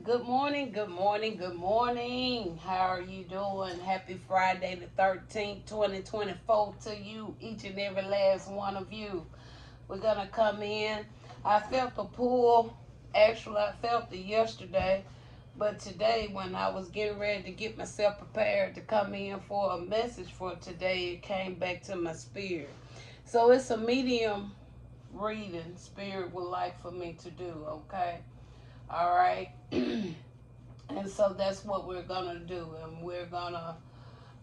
Good morning, good morning, good morning. How are you doing? Happy Friday the 13th, 2024 to you, each and every last one of you. We're going to come in. I felt the pull. Actually, I felt it yesterday. But today, when I was getting ready to get myself prepared to come in for a message for today, it came back to my spirit. So it's a medium reading Spirit would like for me to do, okay? All right. And so that's what we're gonna do, and we're gonna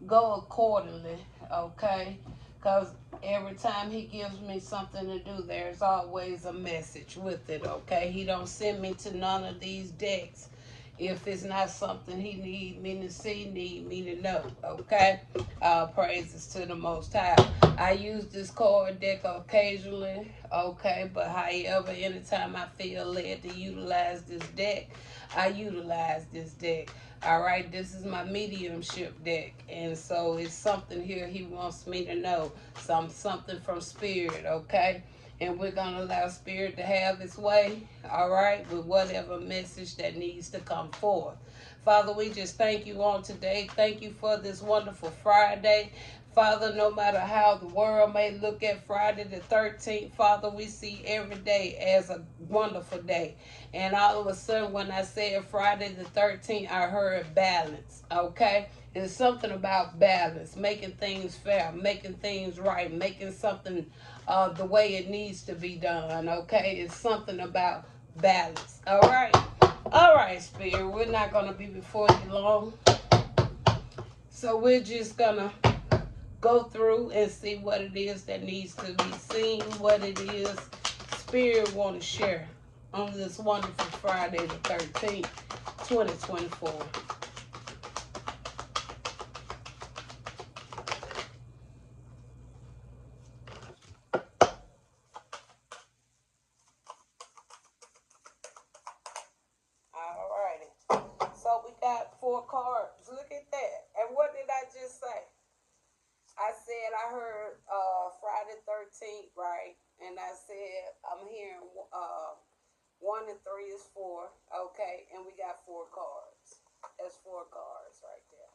go accordingly, okay? Because every time he gives me something to do, there's always a message with it, okay? He don't send me to none of these decks if it's not something he need me to see, need me to know, okay? Praises to the Most High. I use this card deck occasionally, okay? But however, anytime I feel led to utilize this deck, I utilize this deck. All right, this is my mediumship deck, and so it's something here he wants me to know, something from Spirit, okay? And we're gonna allow Spirit to have its way, all right, with whatever message that needs to come forth. Father, we just thank you on today. Thank you for this wonderful Friday. Father, no matter how the world may look at Friday the 13th, Father, we see every day as a wonderful day. And all of a sudden, when I said Friday the 13th, I heard balance, okay? It's something about balance, making things fair, making things right, making something the way it needs to be done, okay? It's something about balance, all right? All right, Spirit, we're not going to be before you long. So we're just going to go through and see what it is that needs to be seen, what it is Spirit want to share on this wonderful Friday the 13th, 2024. All righty. So we got 4 cards. Look at that. And what did I just say? I said I heard Friday 13th, right? And I said I'm hearing 1 and 3 is 4. Okay. And we got 4 cards. That's 4 cards right there.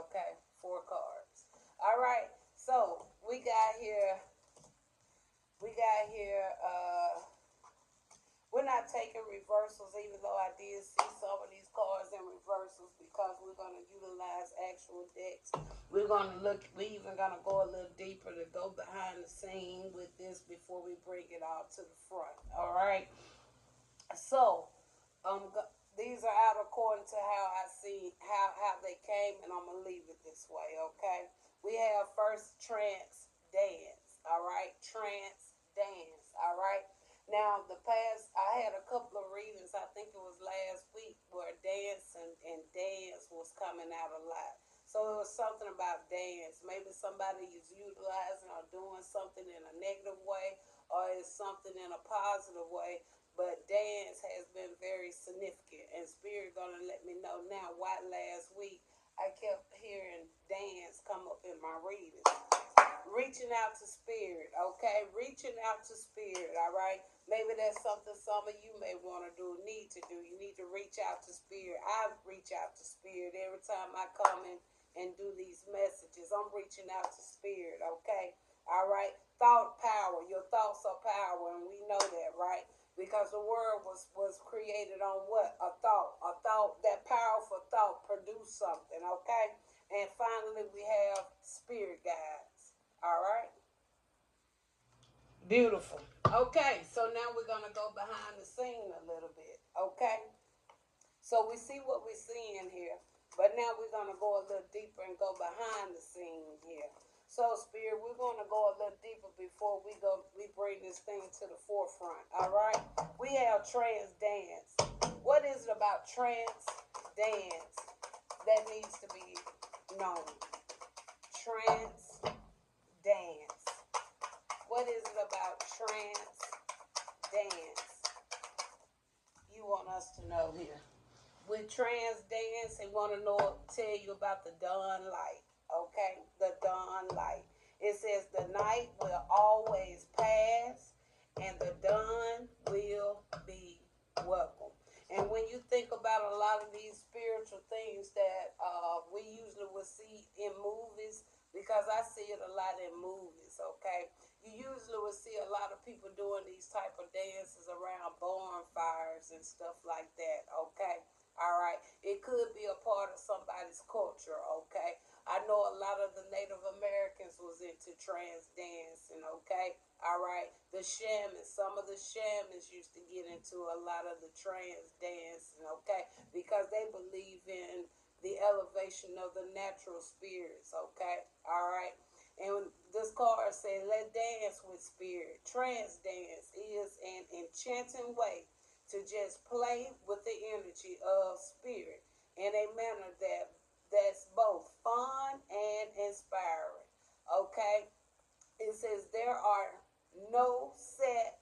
Okay. 4 cards. All right. So we got here, we're not taking reversals, even though I did see some of these cards in reversals, because we're going to utilize actual decks. We're going to look, we even going to go a little deeper to go behind the scene with this before we bring it all to the front. All right. So, these are out according to how I see how they came, and I'm gonna leave it this way, okay? We have first trance dance, all right? Trance dance, all right? Now the past, I had a couple of readings. I think it was last week where dance and dance was coming out a lot. So it was something about dance. Maybe somebody is utilizing or doing something in a negative way, or it's something in a positive way, but dance has been very significant, and Spirit gonna let me know now why last week I kept hearing dance come up in my reading. Reaching out to Spirit, okay? Reaching out to Spirit, all right? Maybe that's something some of you may want to do, need to do. You need to reach out to Spirit. I reach out to Spirit every time I come in and do these messages. I'm reaching out to Spirit, okay? All right? Thought power. Your thoughts are power, and we know that, right? Because the word was created on what? A thought. A thought, that powerful thought produced something, okay? And finally, we have Spirit guides, all right? Beautiful. Okay, so now we're going to go behind the scene a little bit, okay? So we see what we're seeing here, but now we're going to go a little deeper and go behind the scene here. So, Spirit, we're going to go a little deeper before we bring this thing to the forefront, all right? We have trance dance. What is it about trance dance that needs to be known? Trance dance. What is it about trance dance you want us to know here? With trance dance, they want to tell you about the dawn light, okay? The dawn light. It says the night will always pass, and the dawn will be welcome. And when you think about lot of these spiritual things that we usually would see in movies, because I see it a lot in movies, okay? You usually will see a lot of people doing these type of dances around bonfires and stuff like that, okay? All right. It could be a part of somebody's culture, okay? I know a lot of the Native Americans was into trance dancing, okay? All right. The shamans, some of the shamans used to get into a lot of the trance dancing, okay? Because they believe in the elevation of the natural spirits, okay? All right. And this card said, let dance with spirit. Trance dance is an enchanting way to just play with the energy of spirit in a manner that's both fun and inspiring. Okay? It says there are no set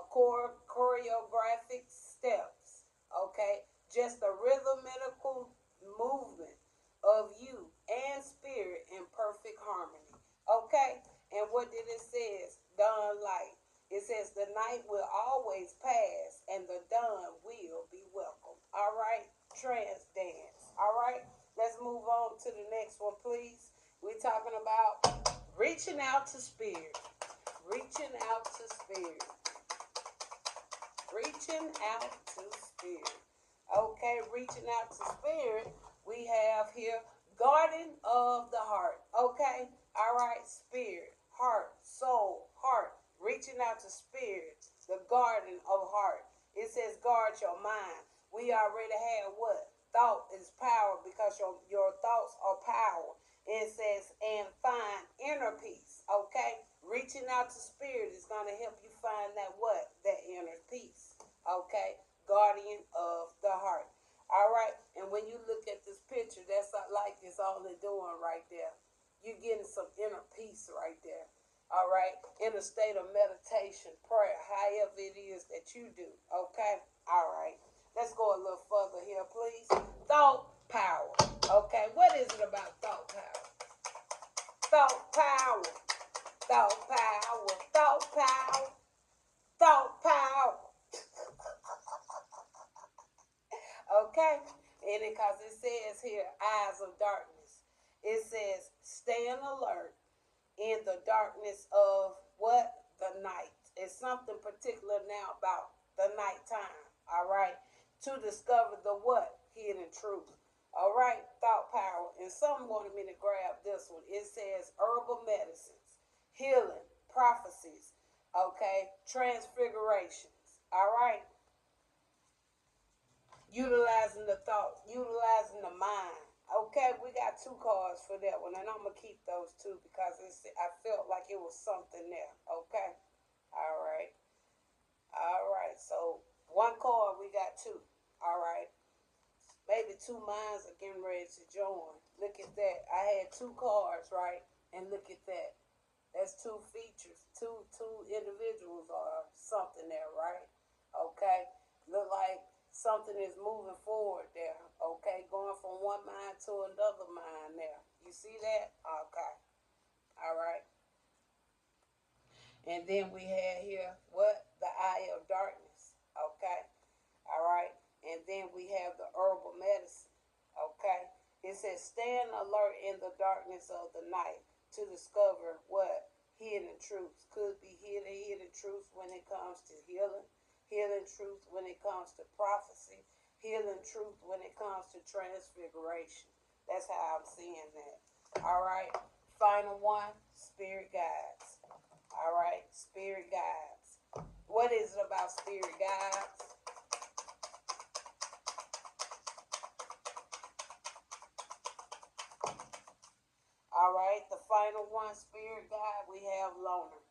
choreographic steps. Okay? Just a rhythmical movement of you and spirit in perfect harmony. Okay? And what did it say? Dawn light. It says the night will always pass and the dawn will be welcome. All right? Trance dance. All right? Let's move on to the next one, please. We're talking about reaching out to spirit. Reaching out to spirit. Reaching out to spirit. Okay, reaching out to spirit. We have here garden of the heart. Okay? All right, spirit, heart, soul, heart. Reaching out to spirit, the garden of heart. It says guard your mind. We already had what? Thought is power, because your thoughts are power. It says, and find inner peace. Okay? Reaching out to spirit is going to help you find that what? That inner peace. Okay? Guardian of the heart. All right? And when you look at this picture, that's like it's all they're doing right there. You're getting some inner peace right there. All right, in a state of meditation, prayer, however it is that you do. Okay, all right. Let's go a little further here, please. Thought power. Okay, what is it about thought power? Thought power. Thought power. Thought power. Thought power. Okay, and because it says here, eyes of darkness. It says, stay alert in the darkness of what? The night. It's something particular now about the nighttime. All right. To discover the what? Hidden truth. All right. Thought power. And some wanted me to grab this one. It says herbal medicines, healing, prophecies. Okay. Transfigurations. All right. Utilizing the thought, utilizing the mind. Okay, we got two cards for that one, and I'm going to keep those two because I felt like it was something there. Okay, all right. All right, so one card, we got two. All right, maybe two minds are getting ready to join. Look at that. I had two cards, right? And look at that. That's two features, two individuals or something there, right? Okay, look like something is moving forward there, okay? Going from one mind to another mind there. You see that? Okay. All right. And then we had here, what? The eye of darkness, okay? All right. And then we have the herbal medicine, okay? It says, stand alert in the darkness of the night to discover what? Hidden truths. Could be hidden truths when it comes to healing. Healing truth when it comes to prophecy. Healing truth when it comes to transfiguration. That's how I'm seeing that. All right. Final one, spirit guides. All right. Spirit guides. What is it about spirit guides? All right. The final one, spirit guide, we have loner.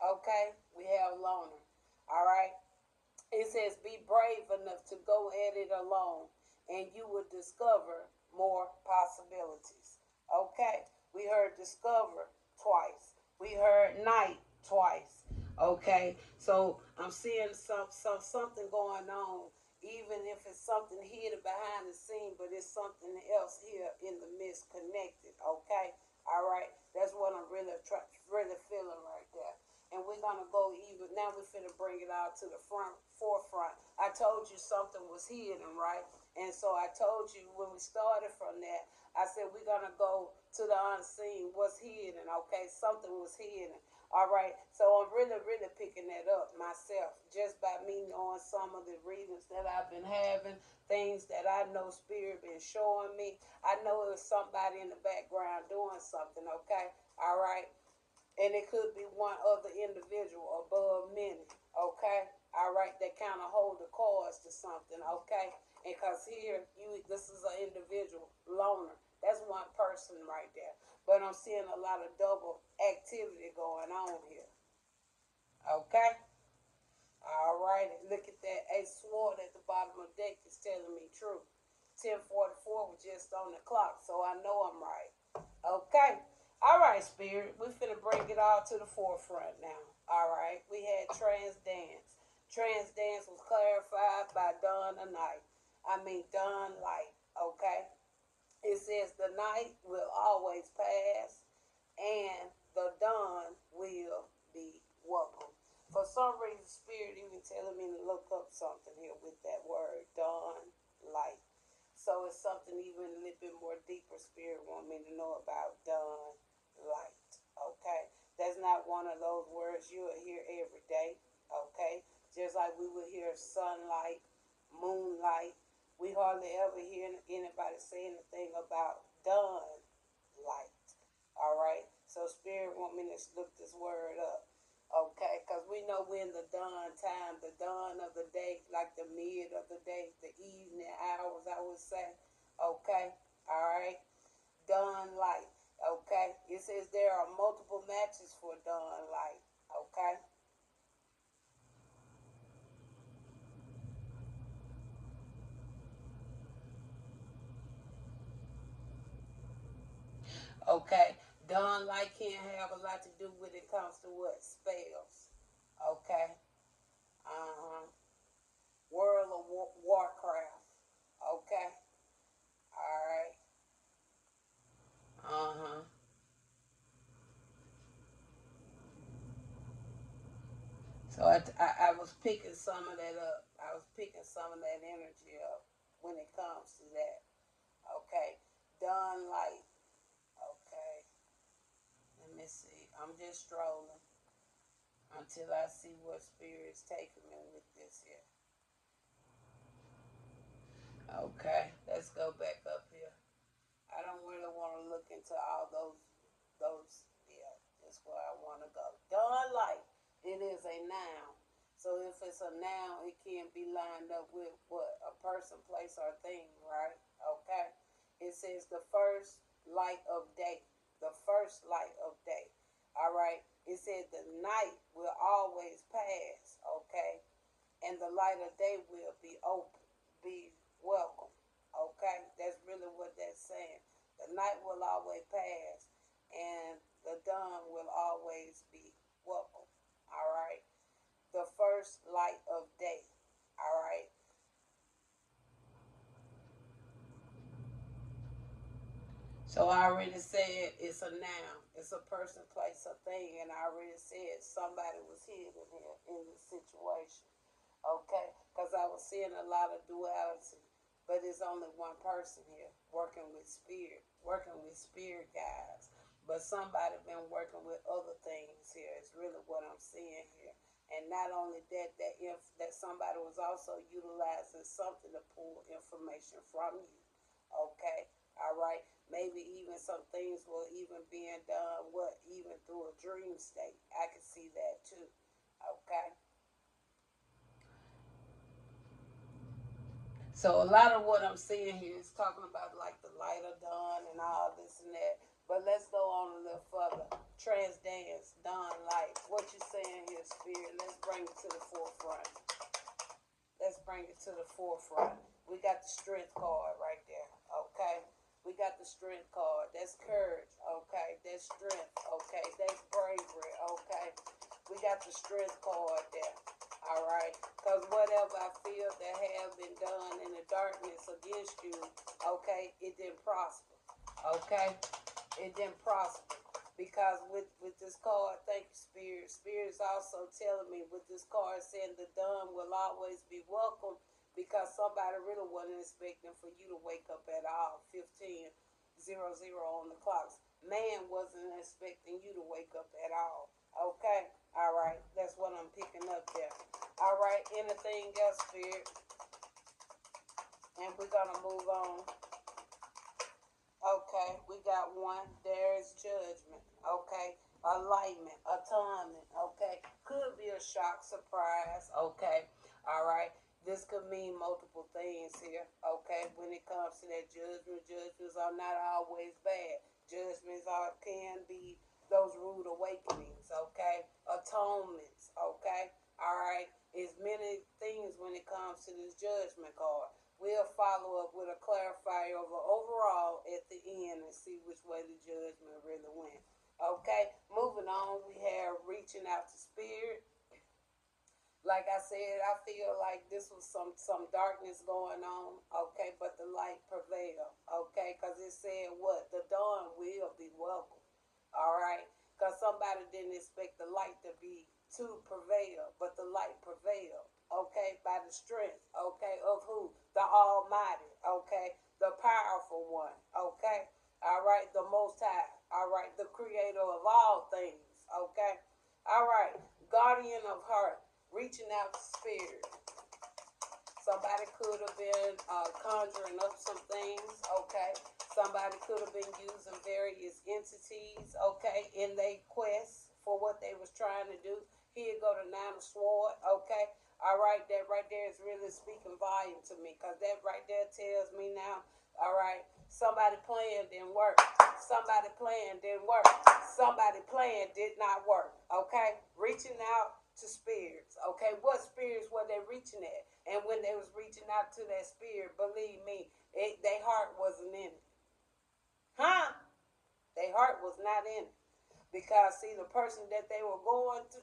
Okay. We have loner. All right. It says, be brave enough to go at it alone, and you will discover more possibilities. Okay? We heard discover twice. We heard night twice. Okay? So I'm seeing something going on, even if it's something hidden behind the scene, but it's something else here in the midst connected. Okay? All right? That's what I'm really feeling right there. And we're going to go even, now we're finna bring it out to the forefront. I told you something was hidden, right? And so I told you when we started from that, I said we're going to go to the unseen, what's hidden, okay? Something was hidden. All right, so I'm really, really picking that up myself just by me knowing some of the readings that I've been having, things that I know Spirit been showing me. I know it was somebody in the background doing something, okay? All right, and it could be one other individual above many, okay? All right, that kind of hold the cards to something, okay? And because here, this is an individual loner. That's one person right there. But I'm seeing a lot of double activity going on here. Okay? All right. Look at that. A sword at the bottom of the deck is telling me true. 10:44 was just on the clock, so I know I'm right. Okay. All right, Spirit. We're finna bring it all to the forefront now. All right. We had trans dance. Trans dance was clarified by dawn of night. Dawn light. Okay. It says the night will always pass and the dawn will be welcome. For some reason, Spirit even telling me to look up something here with that word, dawn, light. So it's something even a little bit more deeper Spirit want me to know about, dawn, light. Okay? That's not one of those words you'll hear every day. Okay? Just like we would hear sunlight, moonlight. We hardly ever hear anybody say anything about dawn, light. All right. So Spirit want me to look this word up. Okay. Because we know we're in the dawn time, the dawn of the day, like the mid of the day, the evening hours, I would say. Okay. All right. Dawn light. Okay. It says there are multiple matches for dawn light. Okay. Okay. Dawn light can have a lot to do when it comes to what? Spells. Okay. Uh-huh. World of Warcraft. Okay. All right. Uh-huh. So I was picking some of that up. I was picking some of that energy up when it comes to that. Okay. Dawn light. Okay. Let me see. I'm just strolling until I see what Spirit's taking me with this here. Okay. Let's go back up here. I don't really want to look into all yeah, that's where I want to go. Dawn light, it is a noun. So if it's a noun, it can be lined up with what? A person, place, or thing, right? Okay. It says the first light of day. The first light of day. All right. It said the night will always pass, okay? And the light of day will be open, be welcome. Okay? That's really what that's saying. The night will always pass and the dawn will always be welcome. All right? The first light of day. All right? So I already said it's a noun. It's a person, place, or thing. And I already said somebody was hidden here in this situation. Okay? Because I was seeing a lot of duality. But it's only one person here working with spirit guides. But somebody been working with other things here. It's really what I'm seeing here. And not only that, that somebody was also utilizing something to pull information from you. Okay? All right? Maybe even some things were even being done, even through a dream state. I can see that too. Okay? So a lot of what I'm seeing here is talking about like the light of dawn and all this and that. But let's go on a little further. Trans dance, dawn light. What you saying here, Spirit? Let's bring it to the forefront. Let's bring it to the forefront. We got the strength card right there. Okay. We got the strength card. That's courage. Okay. That's strength. Okay. That's bravery. Okay. We got the strength card there. All right. Because whatever I feel that have been done in the darkness against you, okay, it didn't prosper. Okay. It didn't prosper. Because with this card, thank you, Spirit. Spirit is also telling me with this card saying the done will always be welcome, because somebody really wasn't expecting for you to wake up at all. 15:00 on the clocks. Man wasn't expecting you to wake up at all. Okay? All right. That's what I'm picking up there. All right. Anything else, Spirit? And we're going to move on. Okay, we got one. There is judgment. Okay, alignment, atonement. Okay, could be a shock, surprise. Okay, all right. This could mean multiple things here. Okay, when it comes to that judgment, judgments are not always bad. Judgments can be those rude awakenings. Okay, atonements. Okay, all right. It's many things when it comes to this judgment card. We'll follow up with a clarifier of an overall at the end and see which way the judgment really went. Okay, moving on, we have reaching out to spirit. Like I said, I feel like this was some darkness going on. Okay, but the light prevailed. Okay, because it said what? The dawn will be welcome. All right, because somebody didn't expect the light to prevail, but the light prevailed. Okay, by the strength. Okay, of who? The Almighty. Okay, the powerful one. Okay, all right, the Most High. All right, the Creator of all things. Okay, all right, guardian of heart, reaching out to spirit. Somebody could have been conjuring up some things, okay? Somebody could have been using various entities, okay, in their quest for what they was trying to do. Here go the Nine of Swords, okay? All right, that right there is really speaking volume to me, because that right there tells me now, all right, somebody playing didn't work. Somebody playing didn't work. Somebody playing did not work, okay? Reaching out to spirits, okay? What spirits were they reaching at? And when they was reaching out to that spirit, believe me, their heart wasn't in it. Huh? Their heart was not in it. Because see, the person that they were going to,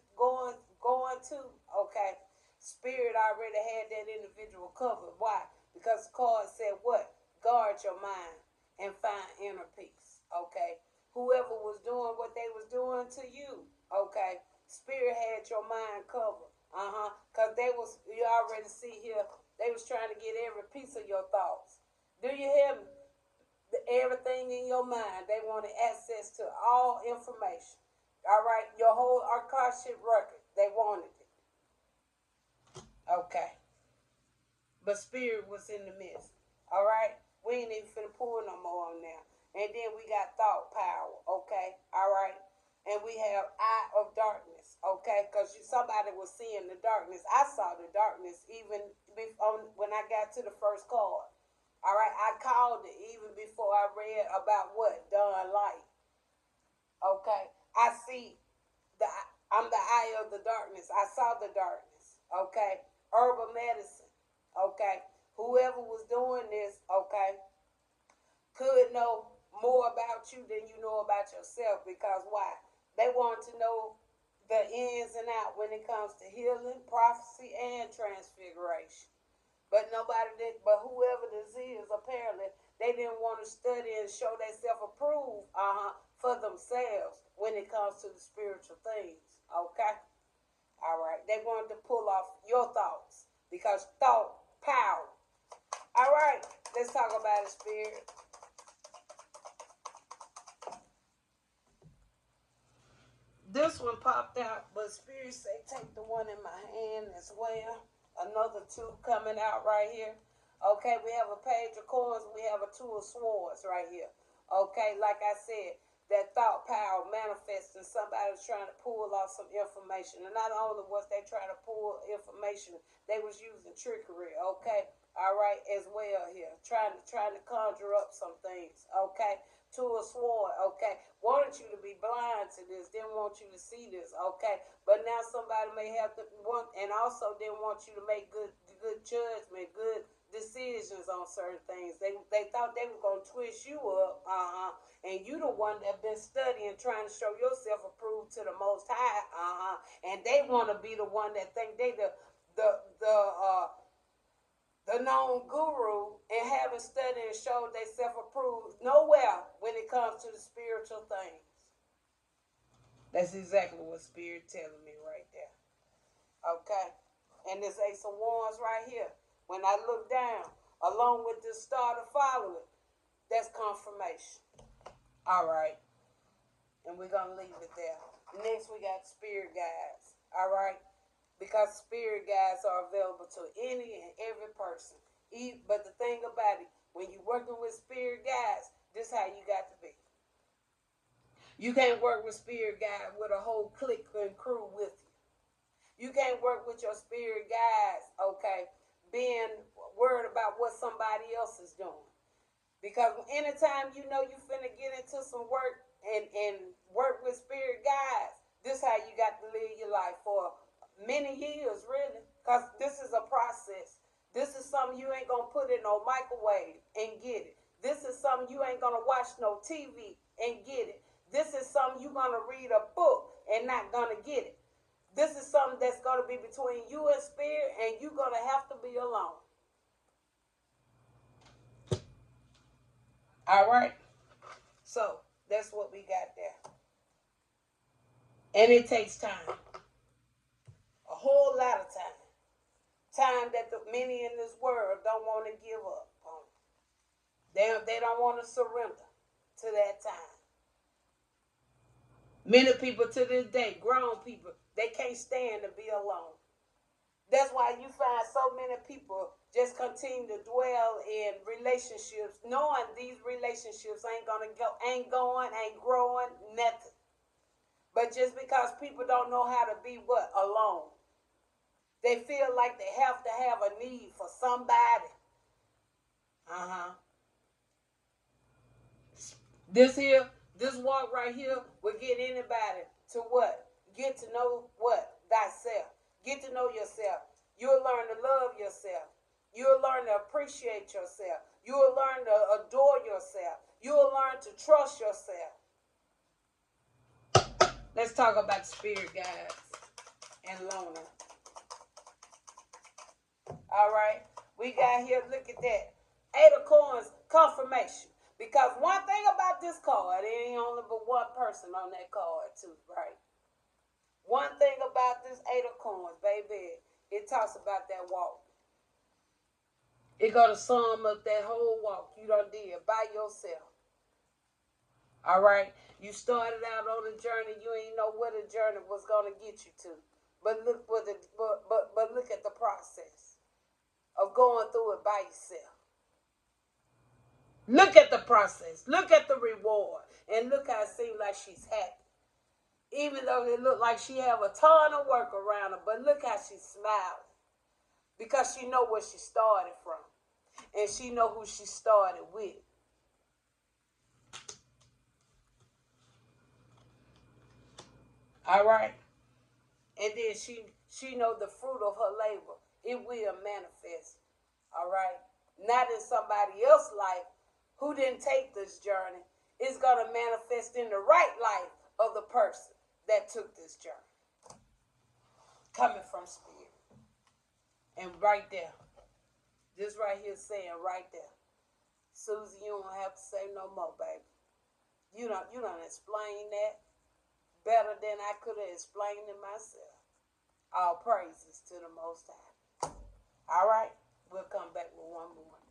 okay, spirit already had that individual covered. Why? Because the card said what? Guard your mind and find inner peace. Okay. Whoever was doing what they was doing to you, okay, spirit had your mind covered. Because they was, you already see here, they was trying to get every piece of your thoughts. Do you hear me? Everything in your mind. They wanted access to all information. All right, your whole Akashic record. They wanted it. Okay, but spirit was in the midst. All right, we ain't even finna pull no more on now. And then we got thought power. Okay, all right. And we have eye of darkness. Okay, because somebody was seeing the darkness. I saw the darkness even when I got to the first card. All right, I called it even before I read about what dawn light. Okay, I see the I'm the eye of the darkness. I saw the darkness. Okay, herbal medicine. Okay, whoever was doing this, okay, could know more about you than you know about yourself. Because why? They want to know the ins and out when it comes to healing, prophecy, and transfiguration. But nobody did, but whoever this is, apparently, they didn't want to study and show themselves approved for themselves when it comes to the spiritual things. Okay? All right. They wanted to pull off your thoughts because thought, power. All right. Let's talk about it, spirit. This one popped out, but spirit say take the one in my hand as well. Another two coming out right here. Okay, we have a page of coins. We have a two of swords right here. Okay, like I said, that thought power manifesting. Somebody was trying to pull off some information. And not only was they trying to pull information, they was using trickery. Okay, all right, as well here. Trying to conjure up some things. Okay, two of swords. Okay, wanted you to be blind to this. Didn't want you to see this. Okay, but now somebody may have to want, and also didn't want you to make good judgment, good decisions on certain things. They thought they were gonna twist you up, and you the one that been studying, trying to show yourself approved to the Most High, and they want to be the one that think they the known guru, and haven't studied and showed they self approved nowhere when it comes to the spiritual things. That's exactly what Spirit telling me right there. Okay? And this Ace of Wands right here, when I look down, along with this star to follow it, that's confirmation. All right. And we're going to leave it there. Next, we got spirit guides. All right? Because spirit guides are available to any and every person. But the thing about it, when you're working with spirit guides, this is how you got to be. You can't work with spirit guide with a whole clique and crew with you. You can't work with your spirit guides, okay, being worried about what somebody else is doing. Because anytime you know you finna get into some work and work with spirit guides, this is how you got to live your life for many years, really. Because this is a process. This is something you ain't going to put in no microwave and get it. This is something you ain't going to watch no TV and get it. This is something you're going to read a book and not going to get it. This is something that's going to be between you and spirit, and you're going to have to be alone. All right? So, that's what we got there. And it takes time. A whole lot of time. Time that the many in this world don't want to give up on. They don't want to surrender to that time. Many people to this day, grown people, they can't stand to be alone. That's why you find so many people just continue to dwell in relationships, knowing these relationships ain't growing, nothing. But just because people don't know how to be alone. They feel like they have to have a need for somebody. This walk right here will get anybody to what? Get to know what? Thyself. Get to know yourself. You'll learn to love yourself. You'll learn to appreciate yourself. You'll learn to adore yourself. You'll learn to trust yourself. Let's talk about spirit guides and loner. All right. We got here, look at that. 8 of Coins, confirmation. Because one thing about this card, it ain't only but one person on that card too, right? One thing about this 8 of Coins, baby, it talks about that walk. It got to sum up that whole walk you done did by yourself. All right? You started out on a journey, you ain't know where the journey was going to get you to. But look look at the process of going through it by yourself. Look at the process. Look at the reward. And look how it seems like she's happy. Even though it looked like she have a ton of work around her, but look how she's smiling. Because she know where she started from. And she know who she started with. All right? And then she know the fruit of her labor. It will manifest. All right? Not in somebody else's life who didn't take this journey. It's going to manifest in the right life of the person that took this journey. Coming from spirit. And right there. This right here saying right there. Susie, you don't have to say no more, baby. You don't explain that better than I could have explained it myself. All praises to the Most High. All right, we'll come back with one more.